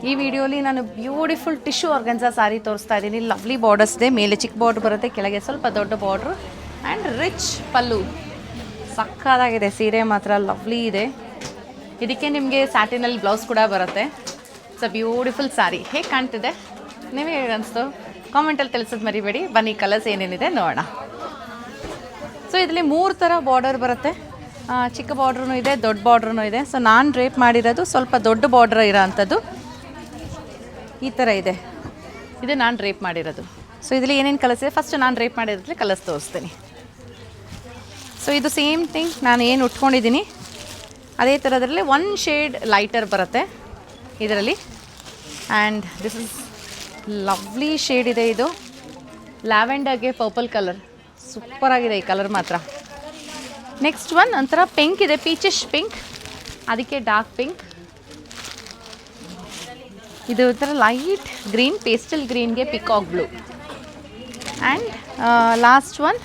ಈ ವಿಡಿಯೋಲಿ ನಾನು ಬ್ಯೂಟಿಫುಲ್ ಟಿಶ್ಯೂ ಆರ್ಗನ್ಸಾ ಸಾರಿ ತೋರಿಸ್ತಾ ಇದ್ದೀನಿ. ಲವ್ಲಿ ಬಾರ್ಡರ್ಸ್ ಇದೆ, ಮೇಲೆ ಚಿಕ್ಕ ಬಾರ್ಡ್ರ್ ಬರುತ್ತೆ, ಕೆಳಗೆ ಸ್ವಲ್ಪ ದೊಡ್ಡ ಬಾರ್ಡ್ರು ಆ್ಯಂಡ್ ರಿಚ್ ಪಲ್ಲು. ಸಕ್ಕತ್ತಾಗಿದೆ ಸೀರೆ ಮಾತ್ರ, ಲವ್ಲಿ ಇದೆ. ಇದಕ್ಕೆ ನಿಮಗೆ ಸ್ಯಾಟಿನಲ್ಲಿ ಬ್ಲೌಸ್ ಕೂಡ ಬರುತ್ತೆ. ಇಟ್ಸ್ ಅ ಬ್ಯೂಟಿಫುಲ್ ಸಾರಿ. ಹೇಗೆ ಕಾಣ್ತಿದೆ ನೀವೇ ಹೇಗೆ ಅನಿಸ್ತು ಕಾಮೆಂಟಲ್ಲಿ ತಿಳಿಸೋದು ಮರಿಬೇಡಿ. ಬನ್ನಿ ಕಲರ್ಸ್ ಏನೇನಿದೆ ನೋಡೋಣ. ಸೊ ಇದರಲ್ಲಿ 3 ಥರ ಬಾರ್ಡರ್ ಬರುತ್ತೆ. ಚಿಕ್ಕ ಬಾರ್ಡ್ರೂ ಇದೆ, ದೊಡ್ಡ ಬಾರ್ಡ್ರೂ ಇದೆ. ಸೊ ನಾನು ಡ್ರೇಪ್ ಮಾಡಿರೋದು ಸ್ವಲ್ಪ ದೊಡ್ಡ ಬಾರ್ಡ್ರ್ ಇರೋ ಅಂಥದ್ದು ಈ ಥರ ಇದೆ. ಇದು ನಾನು ಡ್ರೇಪ್ ಮಾಡಿರೋದು. ಸೊ ಇದರಲ್ಲಿ ಏನೇನು ಕಲರ್ಸ್ ಇದೆ ಫಸ್ಟ್ ನಾನು ಡ್ರೇಪ್ ಮಾಡಿರೋದ್ರಲ್ಲಿ ಕಲರ್ಸ್ ತೋರಿಸ್ತೀನಿ. ಸೊ ಇದು ಸೇಮ್ ಥಿಂಗ್, ನಾನು ಏನು ಉಟ್ಕೊಂಡಿದ್ದೀನಿ ಅದೇ ಥರದ್ರಲ್ಲಿ 1 ಶೇಡ್ ಲೈಟರ್ ಬರುತ್ತೆ ಇದರಲ್ಲಿ. And this is lovely shade ಇದೆ. ಇದು ಲ್ಯಾವೆಂಡರ್ಗೆ ಪರ್ಪಲ್ ಕಲರ್, ಸೂಪರಾಗಿದೆ ಈ ಕಲರ್ ಮಾತ್ರ. ನೆಕ್ಸ್ಟ್ ಒನ್ ಒಂಥರ ಪಿಂಕ್ ಇದೆ, ಪೀಚಿಶ್ ಪಿಂಕ್, ಅದಕ್ಕೆ ಡಾರ್ಕ್ ಪಿಂಕ್. ಇದು ಒಂಥರ ಲೈಟ್ ಗ್ರೀನ್, ಪೇಸ್ಟಲ್ ಗ್ರೀನ್ಗೆ peacock blue. And last one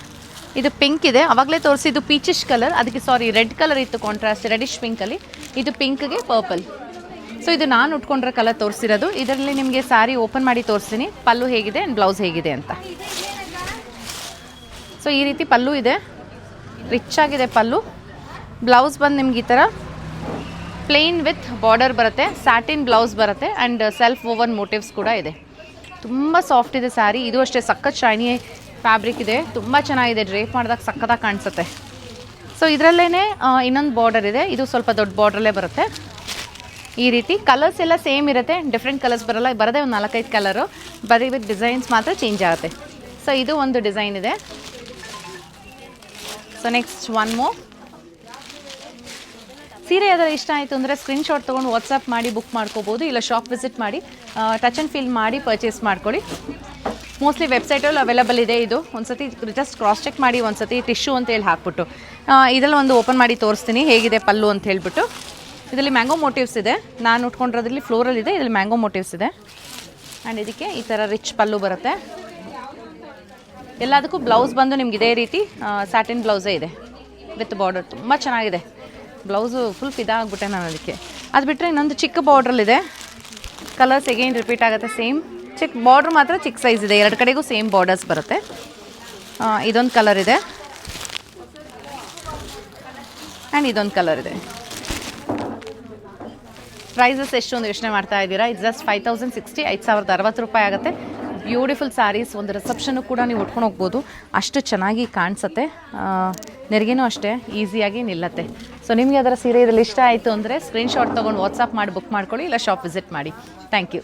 ಇದು ಪಿಂಕ್ ಇದೆ, ಆವಾಗಲೇ ತೋರಿಸಿದ್ದು ಪೀಚಿಶ್ ಕಲರ್, ಅದಕ್ಕೆ ರೆಡ್ ಕಲರ್ ಇತ್ತು ಕಾಂಟ್ರಾಸ್ಟ್, ರೆಡಿಶ್ ಪಿಂಕಲ್ಲಿ. ಇದು ಪಿಂಕ್ಗೆ ಪರ್ಪಲ್. ಸೊ ಇದು ನಾನು ಉಟ್ಕೊಂಡ್ರೆ ಕಲರ್ ತೋರಿಸಿರೋದು. ಇದರಲ್ಲಿ ನಿಮಗೆ ಸ್ಯಾರಿ ಓಪನ್ ಮಾಡಿ ತೋರಿಸ್ತೀನಿ ಪಲ್ಲು ಹೇಗಿದೆ ಆ್ಯಂಡ್ ಬ್ಲೌಸ್ ಹೇಗಿದೆ ಅಂತ. ಸೊ ಈ ರೀತಿ ಪಲ್ಲು ಇದೆ, ರಿಚ್ ಆಗಿದೆ ಪಲ್ಲು. ಬ್ಲೌಸ್ ಬಂದು ನಿಮ್ಗೆ ಈ ಥರ ಪ್ಲೇನ್ ವಿತ್ ಬಾರ್ಡರ್ ಬರುತ್ತೆ, ಸ್ಯಾಟಿನ್ ಬ್ಲೌಸ್ ಬರುತ್ತೆ ಆ್ಯಂಡ್ ಸೆಲ್ಫ್ ಓವನ್ ಮೋಟಿವ್ಸ್ ಕೂಡ ಇದೆ. ತುಂಬ ಸಾಫ್ಟ್ ಇದೆ ಸ್ಯಾರಿ. ಇದು ಅಷ್ಟೇ ಸಖತ್ ಶೈನಿ ಫ್ಯಾಬ್ರಿಕ್ ಇದೆ, ತುಂಬ ಚೆನ್ನಾಗಿದೆ, ಡ್ರೇಪ್ ಮಾಡಿದಾಗ ಸಖತ್ತಾಗಿ ಕಾಣಿಸುತ್ತೆ. ಸೊ ಇದರಲ್ಲೇ ಇನ್ನೊಂದು ಬಾರ್ಡರ್ ಇದೆ, ಇದು ಸ್ವಲ್ಪ ದೊಡ್ಡ ಬಾರ್ಡ್ರಲ್ಲೇ ಬರುತ್ತೆ. ಈ ರೀತಿ ಕಲರ್ಸ್ ಎಲ್ಲ ಸೇಮ್ ಇರುತ್ತೆ, ಡಿಫ್ರೆಂಟ್ ಕಲರ್ಸ್ ಬರದೇ ಒಂದು 4-5 ಕಲರು, ಬರೀ ವಿತ್ ಡಿಸೈನ್ಸ್ ಮಾತ್ರ ಚೇಂಜ್ ಆಗುತ್ತೆ. ಸೊ ಇದು ಒಂದು ಡಿಸೈನ್ ಇದೆ. So next one more. ಸೀರೆ ಯಾವ್ದಾರು ಇಷ್ಟ ಆಯಿತು ಅಂದರೆ ಸ್ಕ್ರೀನ್ಶಾಟ್ ತೊಗೊಂಡು ವಾಟ್ಸಪ್ ಮಾಡಿ ಬುಕ್ ಮಾಡ್ಕೋಬೋದು, ಇಲ್ಲ ಶಾಪ್ ವಿಸಿಟ್ ಮಾಡಿ ಟಚ್ ಆ್ಯಂಡ್ ಫೀಲ್ ಮಾಡಿ ಪರ್ಚೇಸ್ ಮಾಡ್ಕೊಳ್ಳಿ. ಮೋಸ್ಟ್ಲಿ ವೆಬ್ಸೈಟಲ್ಲಿ ಅವೈಲಬಲ್ ಇದೆ. ಇದು ಒಂದು ಸತಿ ಜಸ್ಟ್ ಕ್ರಾಸ್ ಚೆಕ್ ಮಾಡಿ, ಒಂದು ಸತಿ ಟಿಶ್ಯೂ ಅಂತೇಳಿ ಹಾಕ್ಬಿಟ್ಟು ಇದರಲ್ಲಿ ಒಂದು ಓಪನ್ ಮಾಡಿ ತೋರಿಸ್ತೀನಿ ಹೇಗಿದೆ ಪಲ್ಲು ಅಂತ ಹೇಳ್ಬಿಟ್ಟು. ಇದರಲ್ಲಿ ಮ್ಯಾಂಗೋ ಮೋಟಿವ್ಸ್ ಇದೆ, ನಾನು ಉಟ್ಕೊಂಡಿರೋದ್ರಲ್ಲಿ ಫ್ಲೋರಲ್ ಇದೆ, ಇದರಲ್ಲಿ ಮ್ಯಾಂಗೋ ಮೋಟಿವ್ಸ್ ಇದೆ. ಆ್ಯಂಡ್ ಇದಕ್ಕೆ ಈ ಥರ ರಿಚ್ ಪಲ್ಲು ಬರುತ್ತೆ. ಎಲ್ಲದಕ್ಕೂ ಬ್ಲೌಸ್ ಬಂದು ನಿಮ್ಗೆ ಇದೇ ರೀತಿ ಸ್ಯಾಟಿನ್ ಬ್ಲೌಸೇ ಇದೆ ವಿತ್ ಬಾರ್ಡರ್. ತುಂಬ ಚೆನ್ನಾಗಿದೆ ಬ್ಲೌಸು, ಫುಲ್ ಫಿದಾ ಆಗಿಬಿಟ್ಟೆ ನಾನು ಅದಕ್ಕೆ. ಅದು ಬಿಟ್ಟರೆ ಇನ್ನೊಂದು ಚಿಕ್ಕ ಬಾರ್ಡ್ರಲ್ಲಿದೆ, ಕಲರ್ಸ್ ಎಗೈನ್ ರಿಪೀಟ್ ಆಗುತ್ತೆ. ಸೇಮ್ ಚಿಕ್ಕ ಬಾರ್ಡ್ರ್ ಮಾತ್ರ ಚಿಕ್ಕ ಸೈಜ್ ಇದೆ, 2 ಕಡೆಗೂ ಸೇಮ್ ಬಾರ್ಡರ್ಸ್ ಬರುತ್ತೆ. ಇದೊಂದು ಕಲರ್ ಇದೆ ಆ್ಯಂಡ್ ಇದೊಂದು ಕಲರ್ ಇದೆ. ಪ್ರೈಸಸ್ ಎಷ್ಟು ಒಂದು ಯೋಚನೆ ಮಾಡ್ತಾ ಇದ್ದೀರಾ? ಇಟ್ಸ್ ಜಸ್ಟ್ 5060, 5060 ರೂಪಾಯಿ ಆಗುತ್ತೆ. ಬ್ಯೂಟಿಫುಲ್ ಸ್ಯಾರೀಸ್, ಒಂದು ರಿಸೆಪ್ಷನ್ನು ಕೂಡ ನೀವು ಉಟ್ಕೊಂಡು ಹೋಗ್ಬೋದು, ಅಷ್ಟು ಚೆನ್ನಾಗಿ ಕಾಣಿಸುತ್ತೆ. ನೆರಿಗೆನೂ ಅಷ್ಟೇ ಈಸಿಯಾಗಿ ನಿಲ್ಲತ್ತೆ. ಸೊ ನಿಮಗೆ ಅದರ ಸೀರೆ ಇದರಲ್ಲಿ ಇಷ್ಟ ಆಯಿತು ಅಂದರೆ ಸ್ಕ್ರೀನ್ಶಾಟ್ ತೊಗೊಂಡು ವಾಟ್ಸಪ್ ಮಾಡಿ ಬುಕ್ ಮಾಡ್ಕೊಳ್ಳಿ, ಇಲ್ಲ ಶಾಪ್ ವಿಸಿಟ್ ಮಾಡಿ. Thank you.